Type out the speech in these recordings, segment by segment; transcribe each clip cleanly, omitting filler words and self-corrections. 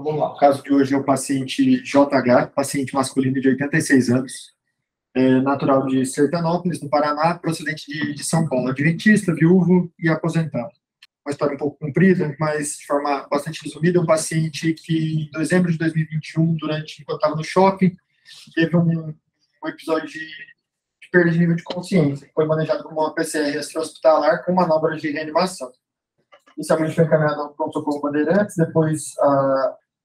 Vamos lá. O caso de hoje é o paciente JH, paciente masculino de 86 anos, natural de Sertanópolis, no Paraná, procedente de São Paulo, adventista, viúvo e aposentado. Uma história um pouco comprida, mas de forma bastante resumida, é um paciente que, em dezembro de 2021, enquanto estava no shopping, teve um episódio de perda de nível de consciência. Foi manejado como uma PCR extra-hospitalar com manobras de reanimação. Inicialmente foi encaminhado ao pronto-socorro Bandeirantes, depois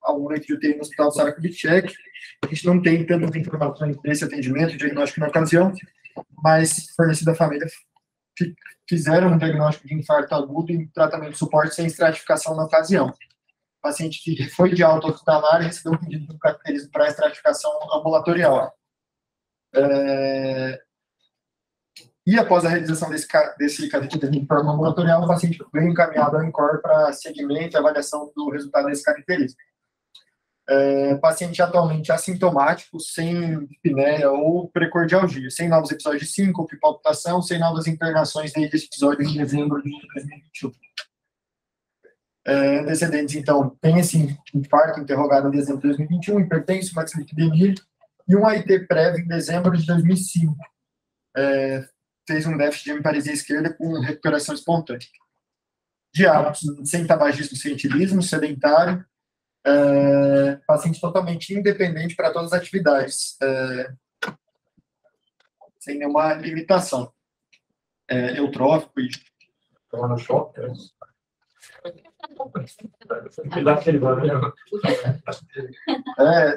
ao leito de UTI no Hospital Sara Kubitschek. A gente não tem tantas informações desse atendimento, diagnóstico na ocasião, mas fornecido à família, fizeram um diagnóstico de infarto agudo e tratamento de suporte sem estratificação na ocasião. O paciente que foi de alta hospitalar recebeu um pedido de caracterismo para estratificação ambulatorial. E após a realização desse cateterismo de forma ambulatorial, o paciente veio encaminhado ao INCOR para seguimento e avaliação do resultado desse cateterismo. Paciente atualmente assintomático, sem apneia ou precordialgia, sem novos episódios de síncope, palpitação, sem novas internações desde esse episódio em dezembro de 2021. Antecedentes, então, tem esse infarto interrogado em dezembro de 2021, hipertenso, uma dislipidemia e um AIT prévio em dezembro de 2005. Fez um déficit de hemiparesia esquerda com recuperação espontânea. De hábitos, sem tabagismo, sem etilismo, sedentário, paciente totalmente independente para todas as atividades, sem nenhuma limitação. Eutrófico e... Estava no shopping,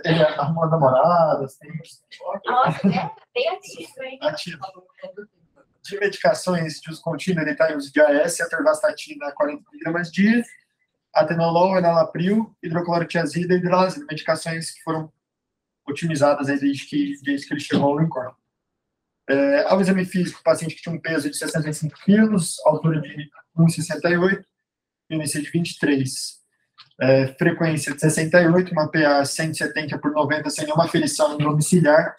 ele arrumou as namoradas, tem... Nossa, bem ativo, hein? Ativo. De medicações de uso contínuo, ele está em uso de AS, atorvastatina, 40 mg dia, atenolol, enalapril, hidroclorotiazida e hidrolazina, medicações que foram otimizadas desde que ele chegou ao INCOR. Ao exame físico, o paciente que tinha um peso de 65 quilos, altura de 1,68, INC de 23, frequência de 68, uma PA 170/90 sem nenhuma aferição domiciliar,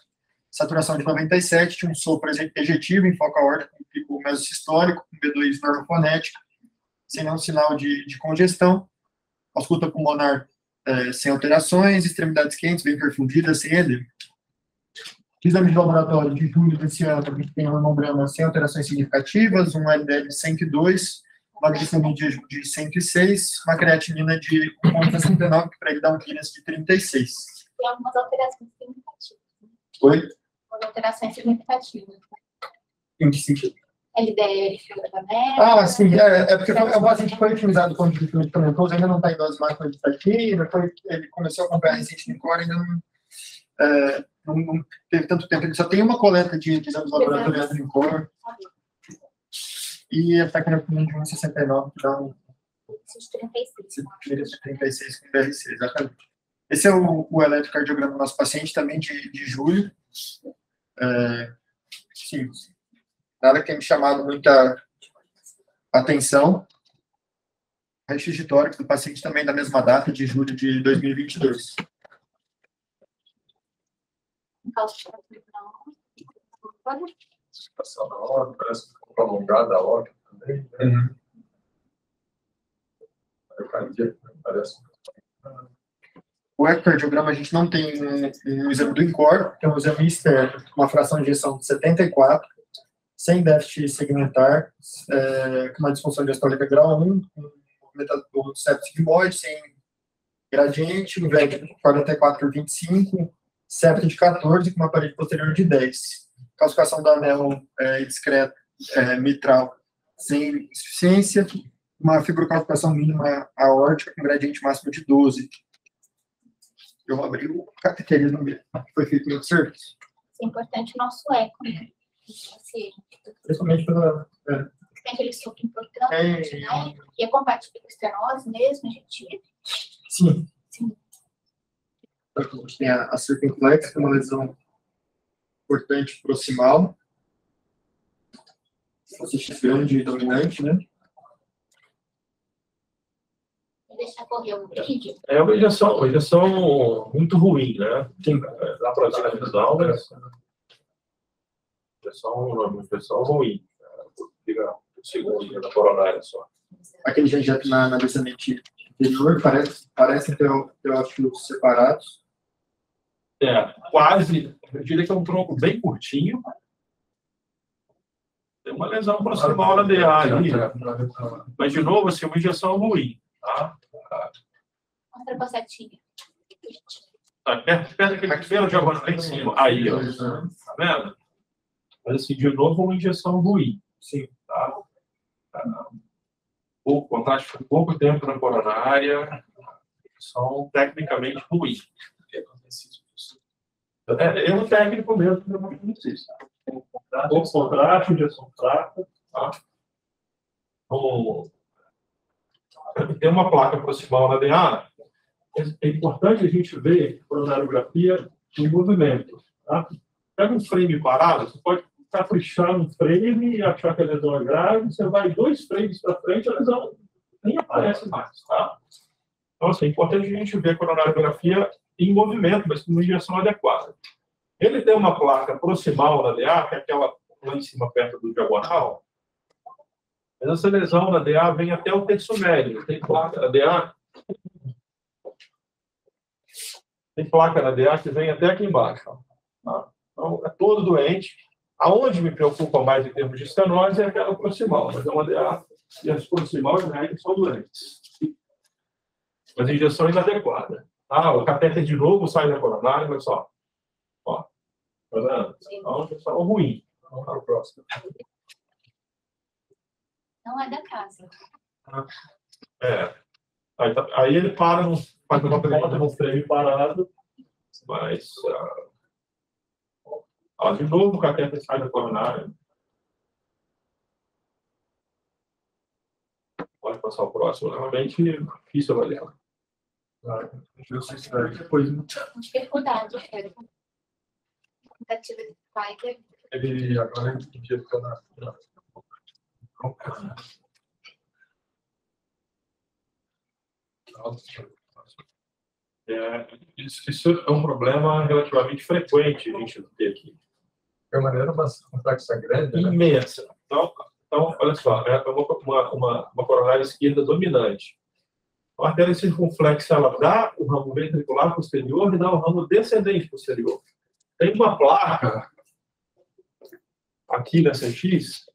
saturação de 97, tinha um sopro ejetivo em foco aórtico, com pico mesosistólico, com B2 normofonética, sem nenhum sinal de congestão, ausculta pulmonar sem alterações, extremidades quentes, bem perfundidas, sem edema. Exame de laboratório de julho desse ano, a gente tem um hemograma sem alterações significativas, um LDL de 102, uma glicemia de 106, uma creatinina de 1,69, que para ele dá um Guinness de 36. Tem algumas alterações significativas. Oi? Algumas alterações significativas. Em que sentido? LDL, também. Sim, porque o paciente foi otimizado com o medicamentoso, ainda não está em dose máxima de estatina, ele começou a acompanhar recente no INCOR, ainda não teve tanto tempo, ele só tem uma coleta de exames laboratoriais do INCOR. E a taquinopina de 1,69, que dá um... 36 com BRC, exatamente. Esse é o eletrocardiograma do nosso paciente, também de julho. Sim, nada que tenha me chamado muita atenção. Raio-x de tórax do paciente também da mesma data, de julho de 2022. Situação na hora, parece que ficou prolongada a hora também. Parece. O ecocardiograma a gente não tem um exame do INCOR, tem um exame externo, uma fração de ejeção de 74, sem déficit segmentar, com uma disfunção diastólica grau 1, com movimento do septo sigmoide, sem gradiente, um VEG de 44/25, septo de 14, com uma parede posterior de 10. Calcificação do anel discreta mitral sem insuficiência, uma fibrocalcificação mínima aórtica com gradiente máximo de 12. Eu abri o cateterismo que foi feito no serviço. É importante o nosso eco, né? Principalmente pela... Tem aquele sopro importante, né? Que é compatível com a estenose mesmo, a gente... Sim. A gente tem a circunflexa, que é uma lesão importante proximal. Fosse grande e dominante, né? Deixar correr um vídeo. É uma injeção muito ruim, né? Tem lá para a visual, né? Injeção ruim. Fica o segundo da coronária só. Aquele já injeta na veia mentira. interior parecem ter fios separados. Quase. Eu diria que é um tronco bem curtinho. Tem uma lesão proximal na DA ali. Mas, de novo, assim, uma injeção ruim. Tá? Mostra com a setinha. Tá, perto daquele primeiro diagonal lá em cima. Aí, ó. Tá vendo? Mas, assim, de novo, uma injeção ruim. Sim, tá? Contraste por pouco tempo na coronária. São tecnicamente ruins. Erro técnico mesmo, que eu não preciso. Pouco contraste, injeção fraca. Tá? Tem uma placa proximal na DA. É importante a gente ver coronariografia em movimento. Tá? Pega um frame parado, você pode caprichar no frame e achar que a lesão é grave, você vai 2 frames para frente, a lesão nem aparece mais. Tá? Então, assim, é importante a gente ver a coronariografia em movimento, mas com uma injeção adequada. Ele tem uma placa proximal na DA, que é aquela lá em cima, perto do diagonal, mas essa lesão na DA vem até o terço médio. Tem placa na DA que vem até aqui embaixo. Tá? Então, é todo doente. Aonde me preocupa mais em termos de estenose é aquela proximal, mas é uma DA e as proximais são doentes. Mas a injeção é inadequada. O catéter de novo sai da coronária, mas só. Ó. Tá vendo? Então, injeção ruim. Vamos para o próximo. Não é da casa. Aí ele para, faz uma pergunta no frame parado, mas. De novo, o catéter sai da coronária. Pode passar o próximo. Realmente difícil avaliar. Depois, Dificuldade. Tentativa de Spider. ele agora injeta na. Isso é um problema relativamente frequente a gente ter aqui. De maneira bastante complexa, grande. Né? Imensa. Então, olha só, é uma coronária esquerda dominante. A artéria circunflexa, ela dá o ramo ventricular posterior e dá o ramo descendente posterior. Tem uma placa aqui nessa X,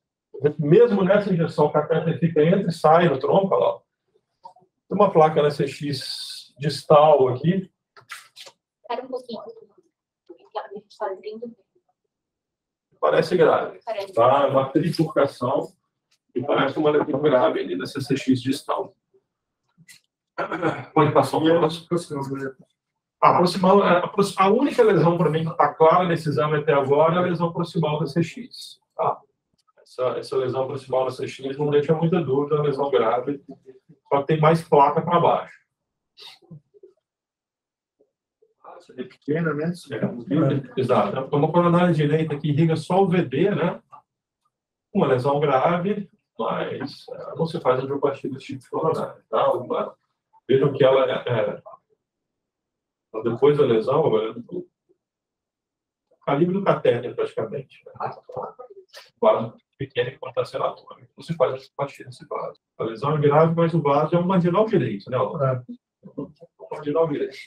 mesmo nessa injeção, que a catéter fica entre e sai do tronco, ó. Tem uma placa nessa X distal aqui. Espera um pouquinho. A gente está abrindo. Parece grave. Parece. Tá? Uma trifurcação e parece uma lesão grave ali nessa CX distal. Pode passar o próximo. A única lesão para mim que está clara nesse exame até agora é a lesão proximal da CX. Tá? Essa lesão proximal da CX não deixa muita dúvida, é uma lesão grave, só que tem mais placa para baixo. É pequena, né? Exato. É uma coronária direita que irriga só o VD, né? Uma lesão grave, mas não se faz angioplastia desse tipo de coronária. Tá? Vejam que ela depois da lesão, o calibre do catéter, praticamente. Agora, pequena importância anatômica. Não se faz angioplastia nesse vaso. A lesão é grave, mas o vaso é um marginal direito, né? Um marginal direito.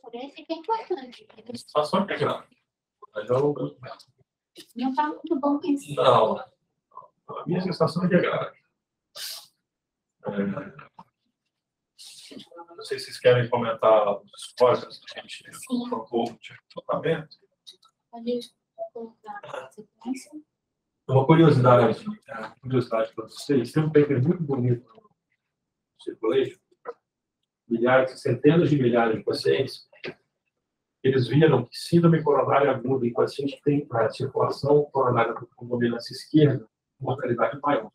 Parece que é importante. A situação é grave. Mas Não está muito bom pensar. não. A minha sensação é que é grave. Não sei se vocês querem comentar os códigos que a gente propôs de tratamento. Pode colocar a sequência. Uma curiosidade para vocês. Tem um paper muito bonito no Circulation. Centenas de milhares de pacientes. Eles viram que síndrome coronária aguda em pacientes que têm circulação coronária com dominância esquerda, mortalidade maior.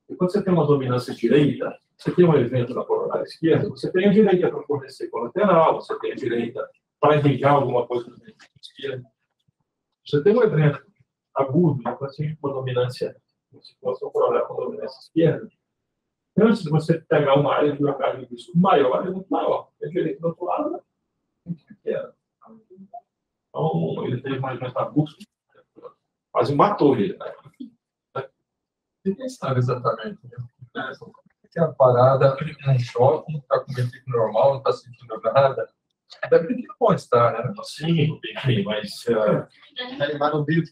E quando você tem uma dominância direita, você tem um evento na coronária esquerda, você tem a direita para fornecer colateral, você tem a direita para irrigar alguma coisa na esquerda. Você tem um evento agudo em paciente com dominância, circulação coronária com dominância esquerda, antes de você pegar uma área de miocárdio de risco maior, é muito maior. A direita do outro lado é muito pequena. Então, ele teve mais agudo, quase matou ele. Né? Ninguém sabe exatamente. Né? Tem a parada, um shopping, está com metrico normal, não está sentindo nada. Deve que não pode estar, né? Sim, enfim, mas Mas no bico.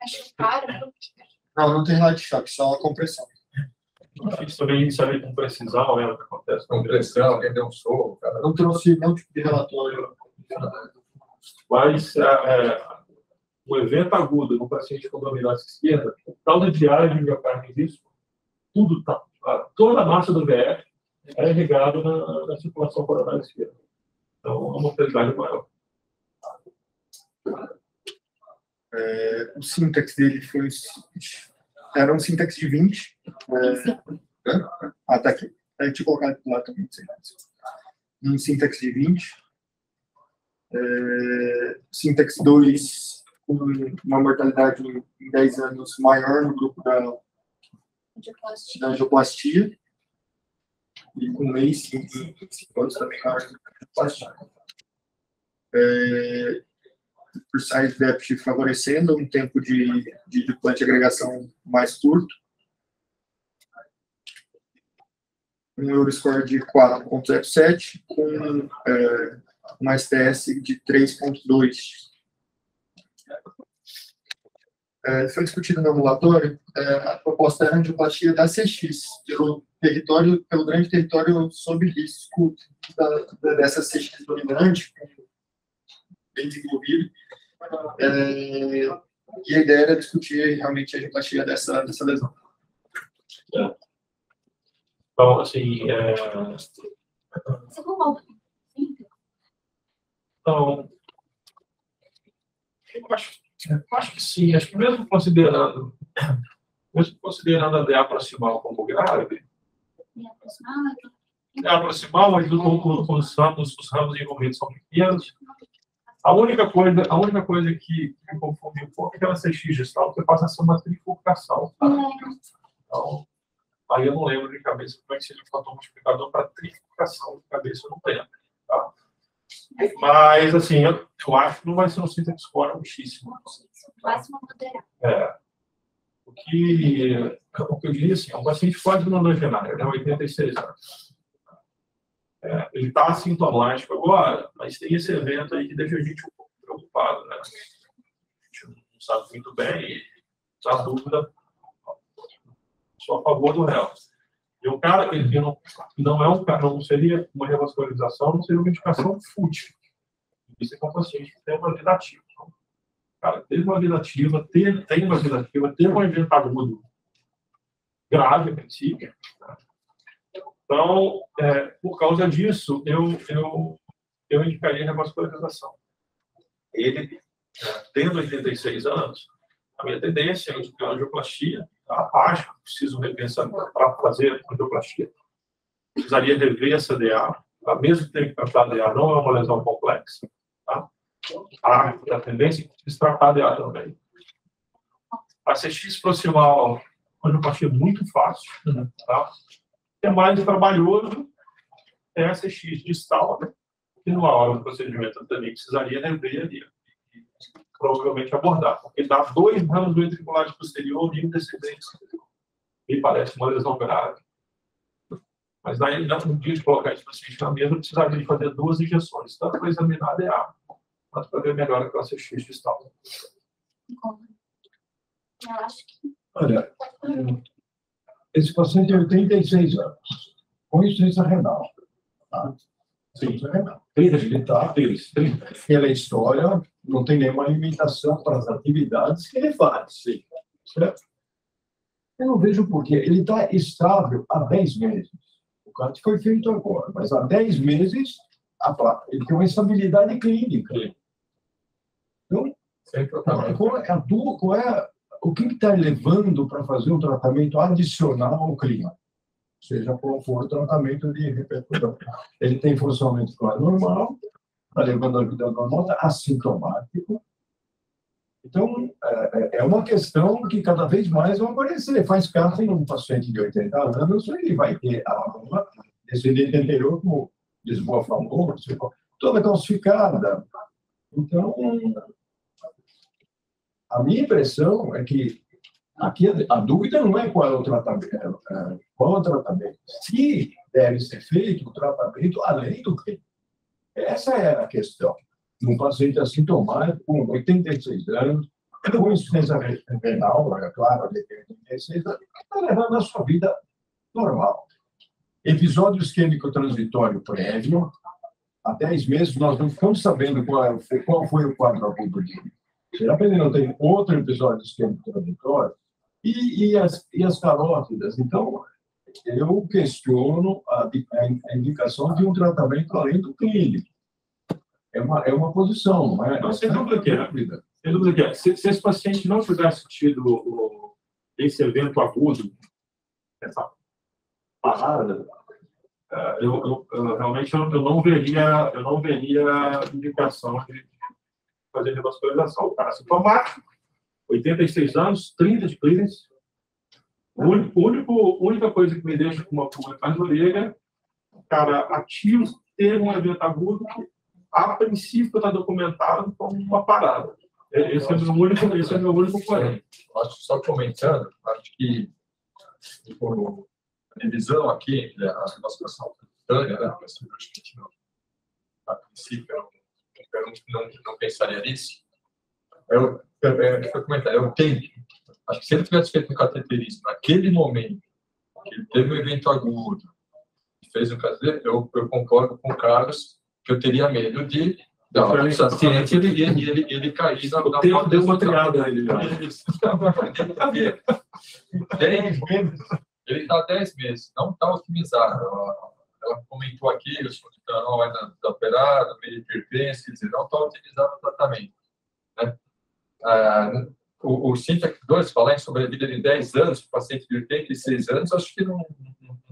Acho caro. Não tem light shock, só a compressão. difícil também saber com precisão, né, o que acontece com Compressão, alguém deu um soco, cara. Não trouxe nenhum tipo de relatório. Mas o evento agudo no paciente com dominância esquerda, causa diária de miocárdio em risco, tudo tá, toda a massa do VF é irrigada na circulação coronária esquerda. Então, é uma mortalidade maior. O sintax dele foi... Era um sintax de 20. Tá aqui. Deixa eu colocar aqui lá também. Um sintax de 20. Sintax 2 com uma mortalidade em 10 anos maior no grupo da angioplastia. E com MEIS em 5 anos também maior que a angioplastia. Por size depth favorecendo um tempo de duplante agregação mais curto. Um Euroscore de 4.07 com uma STS de 3.2. Foi discutido no ambulatório a proposta era a angioplastia da CX, pelo grande território sob risco dessa CX dominante, bem desenvolvido. E a ideia era discutir realmente a angioplastia dessa lesão. Então, assim, Você arrumou então, eu acho que sim. Acho que mesmo considerando a DA proximal como grave, proximal, mas os ramos envolvidos são pequenos. A única coisa que me confunde um pouco é aquela CX gestal, que passa a ser uma trifurcação. Tá? Então, aí eu não lembro de cabeça como é que seria o fator multiplicador para trifurcação de cabeça, eu não tenho. Tá? Mas, assim, eu acho que não vai ser um sintax score muitíssimo. máximo moderado. O que eu diria assim, é um paciente pode nonagenário, né, 86 anos. Ele está assintomático agora, mas tem esse evento aí que deixa a gente um pouco preocupado, né? A gente não sabe muito bem, e a dúvida só a favor do réu. E o cara, ele não é um cara, não seria uma revascularização, não seria uma indicação fútil. Isso é com um paciente que tem uma vida ativa. Então, o cara teve uma vida ativa, tem uma vida ativa, teve um evento agudo grave, a princípio. Então, por causa disso, eu indicaria revascularização. Ele, tendo 86 anos, a minha tendência é indicar angioplastia. Acho que preciso repensar para fazer angioplastia. Precisaria rever essa DA, mesmo que tenha que tratar a DA, não é uma lesão complexa. Tá? A tendência é se tratar a DA também. A CX proximal, angioplastia muito fácil. Tá? É mais trabalhoso é a CX distal, né? E numa hora do procedimento eu também precisaria rever ali, e provavelmente abordar, porque dá 2 ramos ventriculares posterior e um descendente superior. Me parece uma lesão grave. Mas daí, no dia de colocar esse paciente na mesa, eu precisaria de fazer 2 injeções, tanto para examinar a DA, quanto para ver melhor aquela CX distal. Eu acho que... Olha, esse paciente tem 86 anos, com insuficiência renal. Tá? Insuficiência renal. Ele tá, pela história, não tem nenhuma limitação para as atividades que ele faz. Sim. Certo? Eu não vejo porquê. Ele está estável há 10 meses. O CAT foi feito agora, mas há 10 meses ele tem uma estabilidade clínica. Então, o que está levando para fazer um tratamento adicional ao clima? Seja qual for o tratamento de repercussão. Ele tem funcionamento normal, está levando a vida normal, está assintomático. Então, é uma questão que cada vez mais vai aparecer. Faz caso em um paciente de 80 anos, ele vai ter uma descendente anterior, como Lisboa falou, toda calcificada. Então, a minha impressão é que Aqui a dúvida não é qual é o tratamento, qual é o tratamento. Se deve ser feito o tratamento além do que. Essa era a questão. Um paciente assintomático com 86 anos, com insuficiência renal, é claro, ele tem 86 anos, está levando a sua vida normal. Episódio isquêmico transitório prévio, há 10 meses nós não ficamos sabendo qual foi o quadro agudo dele. Será que ele não tem outro episódio isquêmico transitório? E as carótidas? Então, eu questiono a indicação de um tratamento além do clínico. É uma posição, não é? Não, sem dúvida que é. Sem dúvida que é. Se esse paciente não tivesse tido esse evento agudo, essa parada, eu realmente não veria indicação de fazer revascularização. O cara assintomático, 86 anos, 30 de clearance. A única coisa que me deixa com uma pulga atrás da orelha, o cara ativo ter um evento agudo que, a princípio, está documentado como uma parada. Esse é o meu único porém. Acho que só comentando, acho que a revisão aqui, a revascularização cutânea, né, a princípio, eu não pensaria nisso. Eu comentar, acho que se ele tivesse feito um cateterismo naquele momento, que ele teve um evento agudo, fez um cateterismo, eu concordo com o Carlos, que eu teria medo de o paciente ele cair na porta. Deu uma triada ele já. Ele está há 10 meses, não está otimizado. Ela comentou aqui, o escutanol ainda está operado, meio hipertenso, quer dizer, não está otimizado o tratamento. Né? O SINTAC 2, falar em sobrevida de 10 anos, para o paciente de 86 anos, acho que não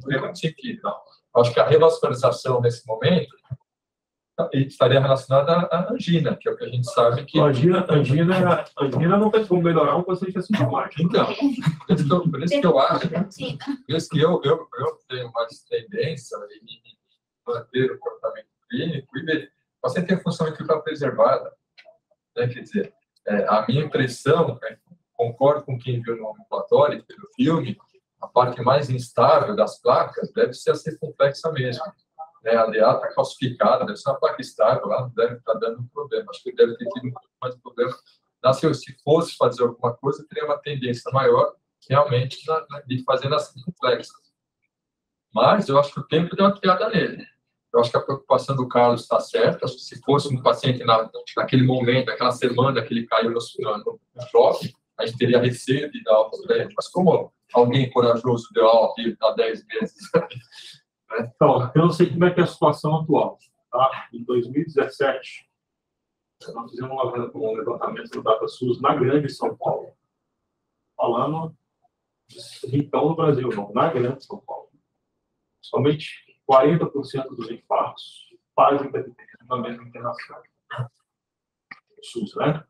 tem muito sentido. Não. Acho que a revascularização nesse momento estaria relacionada à angina, que é o que a gente sabe que... A angina não tem como melhorar um paciente assintomático. Então, por isso que eu acho, por isso que eu tenho mais tendência em manter o tratamento clínico e ver. O paciente tem a função ventricular preservada. Né? Quer dizer, a minha impressão, concordo com quem viu no ambulatório, pelo filme, a parte mais instável das placas deve ser a circunflexa mesmo. A DA está calcificada, deve ser uma placa estável, lá não deve estar dando um problema. Acho que deve ter tido um pouco mais de problema. Se fosse fazer alguma coisa, teria uma tendência maior, realmente, de fazer nas circunflexas. Mas eu acho que o tempo deu uma piada nele. Eu acho que a preocupação do Carlos está certa. Acho que se fosse um paciente naquele momento, naquela semana que ele caiu no shopping, a gente teria receio de dar alta para ele. Mas como alguém corajoso deu alta há 10 meses... Então, eu não sei como é que é a situação atual. Tá? Em 2017, nós fizemos um levantamento do DataSUS na Grande São Paulo. Falando então no Brasil, não, na Grande São Paulo. Somente 40% dos infartos fazem cateterismo na mesma internação. O SUS, né?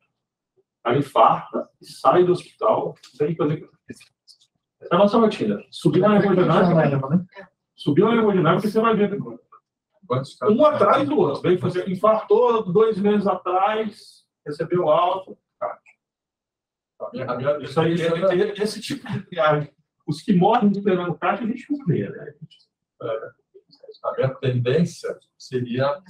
Ela infarta e sai do hospital sem fazer cateterismo. Essa é a nossa rotina. Subir na hemodinâmica, né? Subiu a hemodinâmica e você vai ver. Um atrás do outro. Veio fazer, infartou 2 meses atrás, recebeu alta. Isso aí, esse tipo de triagem. Os que morrem esperando CAT, a gente não vê, né? A minha tendência seria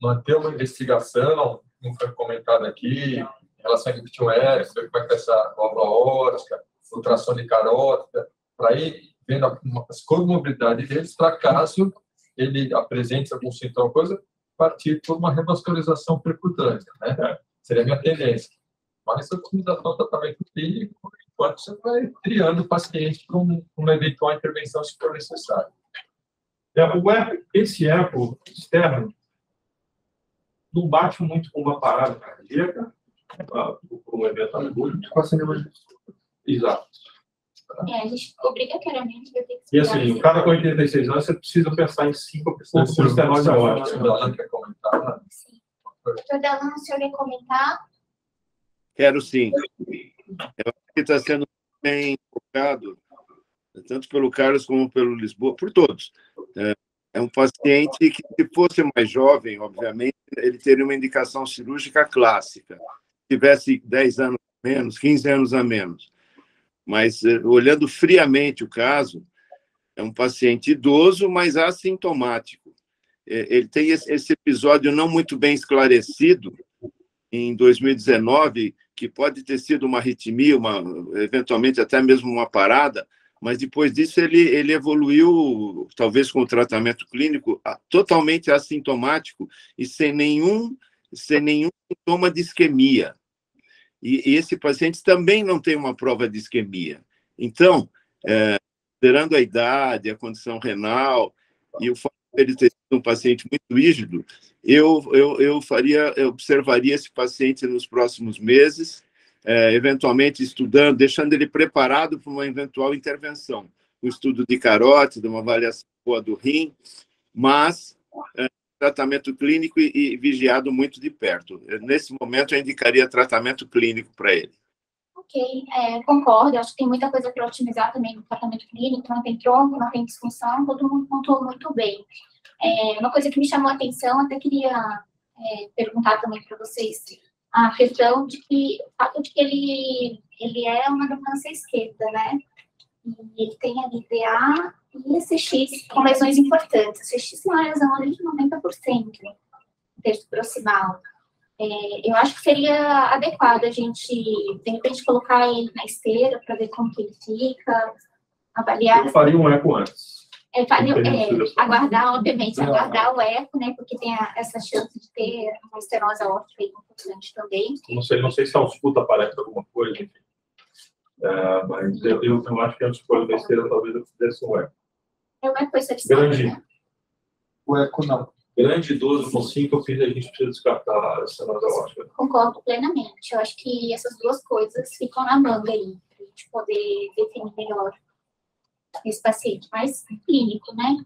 manter uma investigação, como foi comentado aqui, em relação à índice aérea, como é que é essa válvula aórtica, ultrassom de carótida, para ir vendo as comorbidades deles, para caso ele apresente algum sintoma, coisa, partir por uma revascularização percutânea, né? Seria a minha tendência. Mas a otimização do tratamento clínico, enquanto você vai triando o paciente para uma eventual intervenção, se for necessário. Esse eco externo não bate muito com uma parada cardíaca, por um evento agudo. Exato. A gente obrigatoriamente vai ter que... E assim, o cara com 86 anos, você precisa pensar em 5 pessoas por estenose aórtica. Quer comentar? Doutor Delano, o senhor quer comentar? Quero sim. Eu acho que está sendo bem focado, tanto pelo Carlos como pelo Lisboa, por todos. É um paciente que, se fosse mais jovem, obviamente, ele teria uma indicação cirúrgica clássica. Se tivesse 10 anos a menos, 15 anos a menos. mas olhando friamente o caso, é um paciente idoso, mas assintomático. Ele tem esse episódio não muito bem esclarecido em 2019, que pode ter sido uma arritmia, eventualmente até mesmo uma parada, mas depois disso ele evoluiu, talvez com o tratamento clínico, totalmente assintomático e sem nenhum sintoma de isquemia. E esse paciente também não tem uma prova de isquemia. Então, considerando a idade, a condição renal e o fato de ele ter sido um paciente muito rígido, eu observaria esse paciente nos próximos meses, eventualmente estudando, deixando ele preparado para uma eventual intervenção, um estudo de carótida, uma avaliação boa do rim, mas tratamento clínico e vigiado muito de perto. Nesse momento, eu indicaria tratamento clínico para ele. Ok, concordo. Acho que tem muita coisa para otimizar também no tratamento clínico. Não tem tronco, não tem disfunção, todo mundo pontuou muito bem. Uma coisa que me chamou a atenção, até queria perguntar também para vocês, a questão de que o fato de que ele é uma dominância esquerda, né? E ele tem a LDA e SX com lesões importantes. SX é uma lesão ali de 90%, terço proximal. Eu acho que seria adequado a gente, de repente, colocar ele na esteira para ver como que ele fica, avaliar. Eu faria um eco antes. Aguardar, obviamente, aguardar o eco, né? Porque tem essa chance de ter uma estenose aórtica importante também. Não sei se a ausculta aparece alguma coisa, enfim. Mas eu acho que antes de pôr na esteira, talvez eu fizesse um eco. É um eco excepcional, né? O eco não. Grande idoso com síncope, a gente precisa descartar a estenose aórtica. Concordo plenamente. Eu acho que essas duas coisas ficam na manga aí, para a gente poder definir melhor esse paciente mais clínico, né?